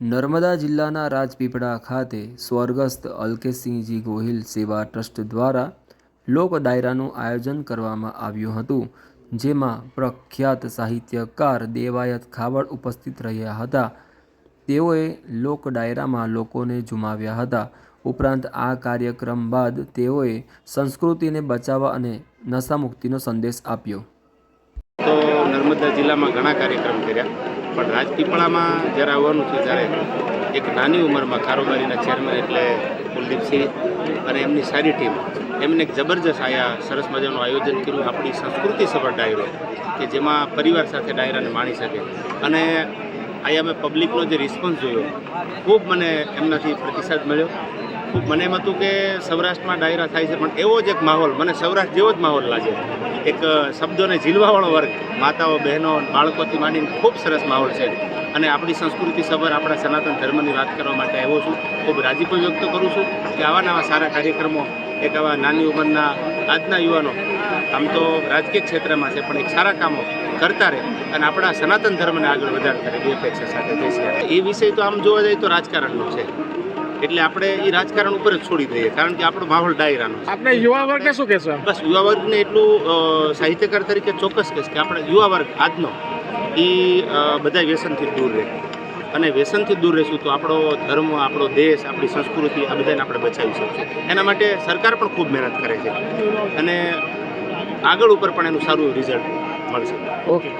નર્મદા જિલ્લાના રાજપીપળા ખાતે સ્વર્ગસ્થ અલ્કેશસિંહજી ગોહિલ સેવા ટ્રસ્ટ દ્વારા લોક ડાયરાનું આયોજન કરવામાં આવ્યું હતું, જેમાં પ્રખ્યાત સાહિત્યકાર દેવાયત ખાબડ ઉપસ્થિત રહ્યા હતા. તેઓએ લોક ડાયરામાં લોકોને ઝુમાવ્યા હતા. ઉપરાંત આ કાર્યક્રમ બાદ તેઓએ સંસ્કૃતિને બચાવવા અને નશામુક્તિનો સંદેશ આપ્યો. તો નર્મદા જિલ્લામાં ઘણા કાર્યક્રમ કર્યા, પણ રાજપીપળામાં જ્યારે આવવાનું છે ત્યારે એક નાની ઉંમરમાં કારોબારીના ચેરમેન એટલે કુલદીપસિંહ અને એમની સારી ટીમ એમને એક જબરજસ્ત સરસ મજાનું આયોજન કર્યું, આપણી સંસ્કૃતિ સભર ડાયરો કે જેમાં પરિવાર સાથે ડાયરાને માણી શકે. અને અહીંયા મેં પબ્લિકનો જે રિસ્પોન્સ જોયો, ખૂબ મને એમનાથી પ્રતિસાદ મળ્યો. ખૂબ મને એમ હતું કે સૌરાષ્ટ્રમાં ડાયરા થાય છે, પણ એવો જ એક માહોલ મને સૌરાષ્ટ્ર જેવો જ માહોલ લાગે. એક શબ્દોને ઝીલવાવાળો વર્ગ, માતાઓ, બહેનો, બાળકોથી માંડીને ખૂબ સરસ માહોલ છે. અને આપણી સંસ્કૃતિ સભર આપણા સનાતન ધર્મની વાત કરવા માટે આવ્યો છું. ખૂબ રાજીપો વ્યક્ત કરું છું કે આવા નવા સારા કાર્યક્રમો એક આવા નાની ઉંમરના આજના યુવાનો આમ તો રાજકીય ક્ષેત્રમાં છે, પણ એક સારા કામો કરતા રહે અને આપણા સનાતન ધર્મને આગળ વધારતા રહે, એ અપેક્ષા સાથે જઈશું. એ વિષય તો આમ જોવા જઈએ તો રાજકારણનો છે, એટલે આપણે એ રાજકારણ ઉપર જ છોડી દઈએ, કારણ કે આપણો માહોલ ડાયરાનો છે. આપણે યુવા વર્ગને શું કહેશો? બસ યુવા વર્ગને એટલું સાહિત્યકાર તરીકે ચોક્કસ કહીશ કે આપણે યુવા વર્ગ આજનો એ બધા વ્યસનથી દૂર રહે, અને વ્યસનથી દૂર રહીશું તો આપણો ધર્મ, આપણો દેશ, આપણી સંસ્કૃતિ આ બધાને આપણે બચાવી શકીશું. એના માટે સરકાર પણ ખૂબ મહેનત કરે છે અને આગળ ઉપર પણ એનું સારું રિઝલ્ટ મળશે. ઓકે.